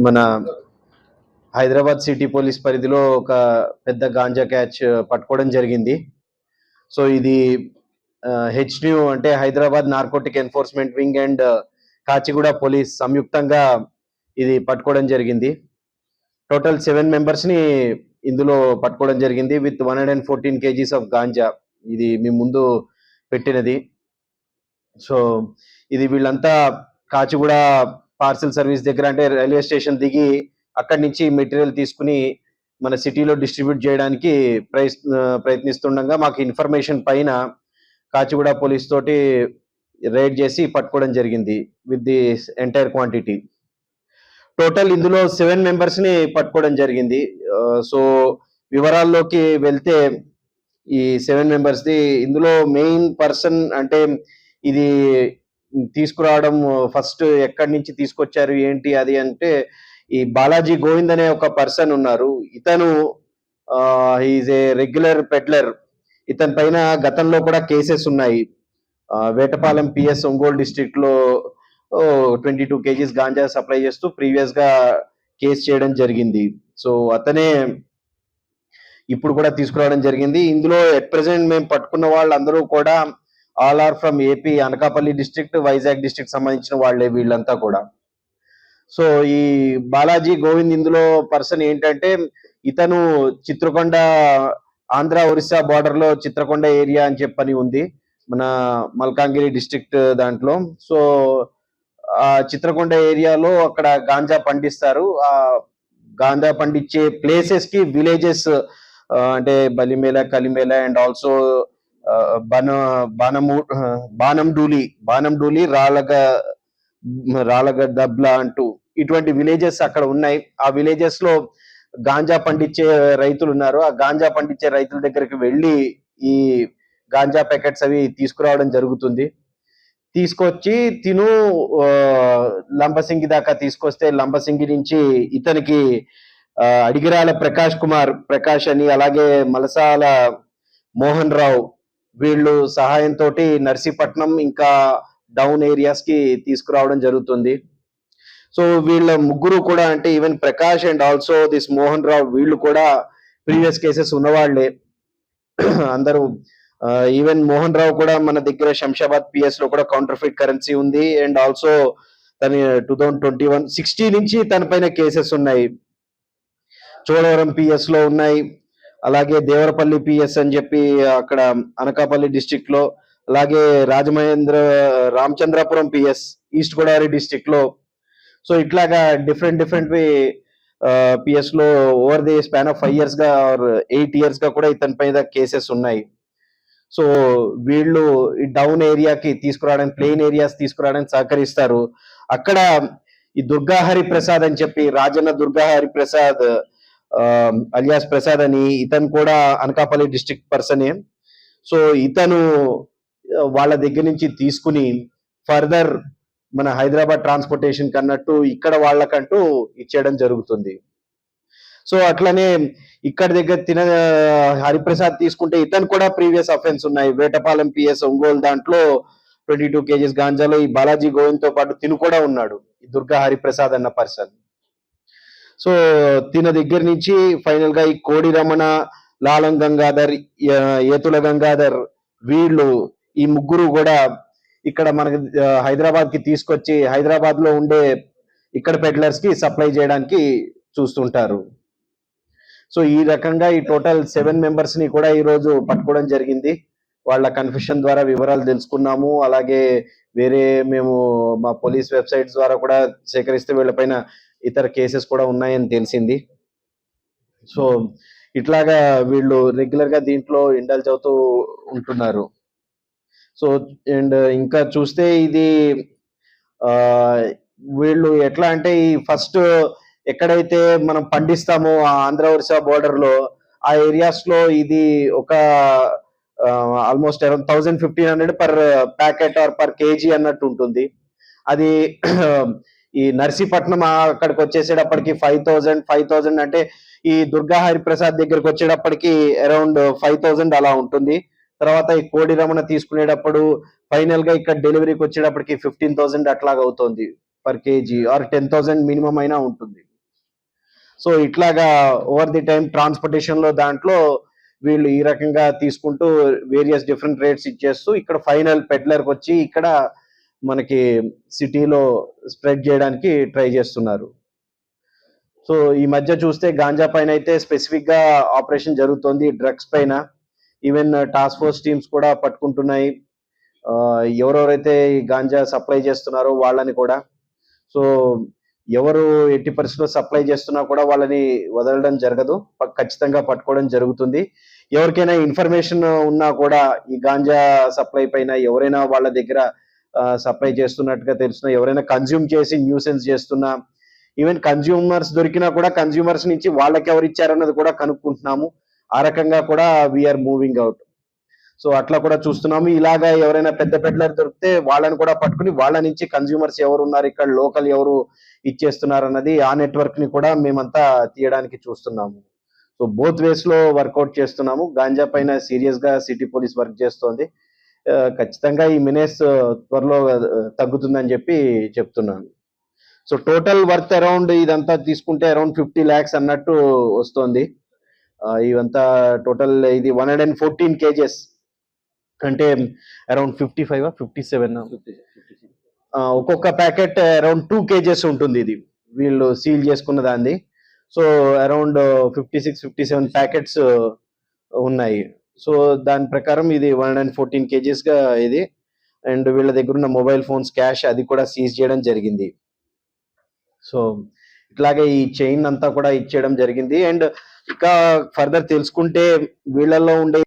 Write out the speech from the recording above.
మన Hyderabad city police పరిధిలో ఒక పెద్ద గాంజా క్యాచ్ పట్టుకోవడం జరిగింది. సో ఇది హెచ్‌న్యూ అంటే Hyderabad narcotic enforcement wing and Kachiguda police సంయుక్తంగా ఇది పట్టుకోవడం జరిగింది. టోటల్ 7 మెంబర్స్‌ని ఇందులో పట్టుకోవడం జరిగింది విత్ 114 కేజీస్ ఆఫ్ గాంజా. ఇది మీ ముందు పెట్టినది. సో ఇది వీళ్ళంతా కాచిగూడ పార్సెల్ సర్వీస్ దగ్గర అంటే రైల్వే స్టేషన్ దిగి అక్కడి నుంచి మెటీరియల్ తీసుకుని మన సిటీలో డిస్ట్రిబ్యూట్ చేయడానికి ప్రయత్నిస్తుండగా మాకు ఇన్ఫర్మేషన్ పైన కాచిగూడ పోలీస్ తోటి రైడ్ చేసి పట్టుకోవడం జరిగింది with the entire quantity. Total ఇందులో 7 మెంబర్స్ని పట్టుకోవడం జరిగింది. సో వివరాల్లోకి వెళ్తే ఈ 7 మెంబర్స్ది ఇందులో మెయిన్ పర్సన్ అంటే ఇది తీసుకురావడం ఫస్ట్ ఎక్కడి నుంచి తీసుకొచ్చారు ఏంటి అది అంటే ఈ బాలాజీ గోవింద్ అనే ఒక పర్సన్ ఉన్నారు. ఇతను ఈజ్ ఏ రెగ్యులర్ పెడ్లర్. ఇతని పైన గతంలో కూడా కేసెస్ ఉన్నాయి. వేటపాలెం పిఎస్ ఒంగోలు డిస్ట్రిక్ట్ లో 22 కేజీస్ గాంజా సప్లై చేస్తూ ప్రీవియస్ గా కేసు చేయడం జరిగింది. సో అతనే ఇప్పుడు కూడా తీసుకురావడం జరిగింది. ఇందులో ఎట్ ప్రెసెంట్ మేము పట్టుకున్న వాళ్ళందరూ కూడా all are from AP, Anakapalli district, Vizag district సంబంధించిన వాళ్ళే వీళ్ళంతా కూడా. సో ఈ బాలాజీ గోవింద్ ఇందులో పర్సన్ ఏంటంటే ఇతను చిత్రకొండ ఆంధ్ర ఒరిస్సా బార్డర్ లో చిత్రకొండ ఏరియా అని చెప్పని ఉంది మన మల్కాంగిరి డిస్ట్రిక్ట్ దాంట్లో. సో ఆ చిత్రకొండ ఏరియాలో అక్కడ గాంజా పండిస్తారు. ఆ గాంజా పండించే ప్లేసెస్ కి విలేజెస్ అంటే బలిమేల, కలిమేల అండ్ ఆల్సో బానండూలి, రాలగడ్డబ్లా అంటూ ఇటువంటి విలేజెస్ అక్కడ ఉన్నాయి. ఆ విలేజెస్ లో గాంజా పండించే రైతులు ఉన్నారు. ఆ గాంజా పండించే రైతుల దగ్గరికి వెళ్ళి ఈ గాంజా ప్యాకెట్స్ అవి తీసుకురావడం జరుగుతుంది. తీసుకొచ్చి తిను లంబసింగి దాకా తీసుకొస్తే లంబసింగి నుంచి ఇతనికి అడిగిరాల ప్రకాష్ అని అలాగే మలసాల మోహన్ రావు వీళ్ళు సహాయంతో నర్సీపట్నం ఇంకా డౌన్ ఏరియాస్ కి తీసుకురావడం జరుగుతుంది. సో వీళ్ళ ముగ్గురు కూడా అంటే even Prakash and also this Mohan Rao వీళ్ళు కూడా ప్రీవియస్ కేసెస్ ఉన్నవాళ్లే అందరూ. ఈవెన్ మోహన్ రావు కూడా మన దగ్గర శంషాబాద్ పిఎస్ లో కూడా కౌంటర్ఫిట్ కరెన్సీ ఉంది అండ్ ఆల్సో తన 2021 60 నుంచి తన పైన కేసెస్ ఉన్నాయి. చోడవరం పిఎస్ లో ఉన్నాయి, అలాగే దేవరపల్లి పిఎస్ అని చెప్పి అక్కడ అనకాపల్లి డిస్ట్రిక్ట్ లో, అలాగే Ramachandrapuram PS east Godavari district లో. సో ఇట్లాగా డిఫరెంట్ పిఎస్ లో over the span of 5 years గా ఆర్ 8 years గా కూడా ఇతని పైన కేసెస్ ఉన్నాయి. సో వీళ్ళు ఈ డౌన్ ఏరియాకి తీసుకురావడానికి, ప్లెయిన్ ఏరియాస్ తీసుకురావడానికి సహకరిస్తారు. అక్కడ ఈ దుర్గాహరి ప్రసాద్ అని చెప్పి రాజన్న దుర్గాహరి ప్రసాద్ అలియాస్ ప్రసాద్ అని ఇతను కూడా అనకాపల్లి డిస్ట్రిక్ట్ పర్సనే. సో ఇతను వాళ్ళ దగ్గర నుంచి తీసుకుని ఫర్దర్ మన హైదరాబాద్ ట్రాన్స్పోర్టేషన్ కన్నట్టు ఇక్కడ వాళ్ళకంటూ ఇచ్చేయడం జరుగుతుంది. సో అట్లనే ఇక్కడ దగ్గర హరిప్రసాద్ తీసుకుంటే ఇతను కూడా ప్రీవియస్ అఫెన్స్ ఉన్నాయి. వేటపాలెం పిఎస్ ఒంగోలు దాంట్లో 22 కేజీస్ గాంజాలో ఈ బాలాజీ గోవింద్ తో పాటు తిను కూడా ఉన్నాడు, ఈ దుర్గా హరిప్రసాద్ అన్న పర్సన్. సో తిన దగ్గర నుంచి ఫైనల్ గా ఈ కోడి రమణ, లాలం గంగాధర్, ఏతుల గంగాధర్ వీళ్ళు ఈ ముగ్గురు కూడా ఇక్కడ మనకి హైదరాబాద్ కి తీసుకొచ్చి హైదరాబాద్ లో ఉండే ఇక్కడ పెడ్లర్స్ కి సప్లై చేయడానికి చూస్తుంటారు. సో ఈ రకంగా ఈ టోటల్ 7 మెంబర్స్ ని కూడా ఈ రోజు పట్టుకోవడం జరిగింది. వాళ్ళ కన్ఫెషన్ ద్వారా వివరాలు తెలుసుకున్నాము. అలాగే వేరే మేము మా పోలీస్ వెబ్సైట్స్ ద్వారా కూడా సేకరిస్తే వీళ్ళపైన ఇతర కేసెస్ కూడా ఉన్నాయని తెలిసింది. సో ఇట్లాగా వీళ్ళు రెగ్యులర్ గా దీంట్లో ఇండల్జ్ అవుతూ ఉంటున్నారు. సో అండ్ ఇంకా చూస్తే ఇది వీళ్ళు ఎట్లా అంటే ఈ ఫస్ట్ ఎక్కడైతే మనం పండిస్తామో ఆ ఆంధ్ర ఒరిస్సా బోర్డర్ లో ఆ ఏరియాస్ లో ఇది ఒక almost around 1500 per packet or per KG అన్నట్టు ఉంటుంది. అది ఈ నర్సీపట్నం అక్కడికి వచ్చేసేటప్పటికి 5000 అంటే ఈ దుర్గా హరిప్రసాద్ దగ్గరికి వచ్చేటప్పటికి అరౌండ్ 5000 అలా ఉంటుంది. తర్వాత ఈ కోడి రమణ తీసుకునేటప్పుడు ఫైనల్ గా ఇక్కడ డెలివరీకి వచ్చేటప్పటికి 15,000 అట్లాగా అవుతుంది పర్ కేజీ ఆర్ 10,000 మినిమం అయినా ఉంటుంది. సో ఇట్లాగా ఓవర్ ది టైం ట్రాన్స్పోర్టేషన్ లో దాంట్లో వీళ్ళు ఈ రకంగా తీసుకుంటూ వేరియస్ డిఫరెంట్ రేట్స్ ఇచ్చేస్తూ ఇక్కడ ఫైనల్ పెడ్లర్కి వచ్చి ఇక్కడ మనకి సిటీలో స్ప్రెడ్ చేయడానికి ట్రై చేస్తున్నారు. సో ఈ మధ్య చూస్తే గాంజా పైన అయితే స్పెసిఫిక్ గా ఆపరేషన్ జరుగుతోంది, డ్రగ్స్ పైన ఈవెన్ టాస్క్ ఫోర్స్ టీమ్స్ కూడా పట్టుకుంటున్నాయి. ఎవరెవరైతే ఈ గాంజా సప్లై చేస్తున్నారో వాళ్ళని కూడా. సో ఎవరు ఎట్టి పరిస్థితుల్లో సప్లై చేస్తున్నా కూడా వాళ్ళని వదలడం జరగదు, ఖచ్చితంగా పట్టుకోవడం జరుగుతుంది. ఎవరికైనా ఇన్ఫర్మేషన్ ఉన్నా కూడా ఈ గాంజా సప్లై పైన ఎవరైనా వాళ్ళ దగ్గర సప్లై చేస్తున్నట్టుగా తెలిసిన, ఎవరైనా కన్జ్యూమ్ చేసి న్యూసెన్స్ చేస్తున్నా, ఈవెన్ కన్జ్యూమర్స్ దొరికినా కూడా కన్జ్యూమర్స్ నుంచి వాళ్ళకి ఎవరు ఇచ్చారన్నది కూడా కనుక్కుంటున్నాము. ఆ రకంగా కూడా వీఆర్ మూవింగ్ అవుట్. సో అట్లా కూడా చూస్తున్నాము. ఇలాగా ఎవరైనా పెద్ద పెడ్లర్ దొరికితే వాళ్ళని కూడా పట్టుకుని వాళ్ళ నుంచి కన్జ్యూమర్స్ ఎవరు ఉన్నారు, ఇక్కడ లోకల్ ఎవరు ఇచ్చేస్తున్నారు అన్నది ఆ నెట్వర్క్ ని కూడా మేమంతా తీయడానికి చూస్తున్నాము. సో బోత్ వేస్ లో వర్కౌట్ చేస్తున్నాము. గాంజా పైన సీరియస్ గా సిటీ పోలీస్ వర్క్ చేస్తోంది. ఖచ్చితంగా ఈ మినేస్ త్వరలో తగ్గుతుందని చెప్పి చెప్తున్నాను. సో టోటల్ వర్త్ అరౌండ్ ఇదంతా తీసుకుంటే అరౌండ్ 50 lakhs అన్నట్టు వస్తోంది. ఇవంతా టోటల్ ఇది 114 kgs అంటే అరౌండ్ 55 57 ఒక్కొక్క ప్యాకెట్ అరౌండ్ 2 kgs ఉంటుంది. ఇది వీళ్ళు సీల్ చేసుకున్న దాన్ని. సో అరౌండ్ 56-57 ప్యాకెట్స్ ఉన్నాయి. సో దాని ప్రకారం ఇది 114 kgs గా ఇది. అండ్ వీళ్ళ దగ్గర ఉన్న మొబైల్ ఫోన్స్, క్యాష్ అది కూడా సీజ్ చేయడం జరిగింది. సో ఇట్లాగే ఈ చైన్ అంతా కూడా ఇచ్చేయడం జరిగింది. అండ్ ఇంకా ఫర్దర్ తెలుసుకుంటే వీళ్ళల్లో ఉండే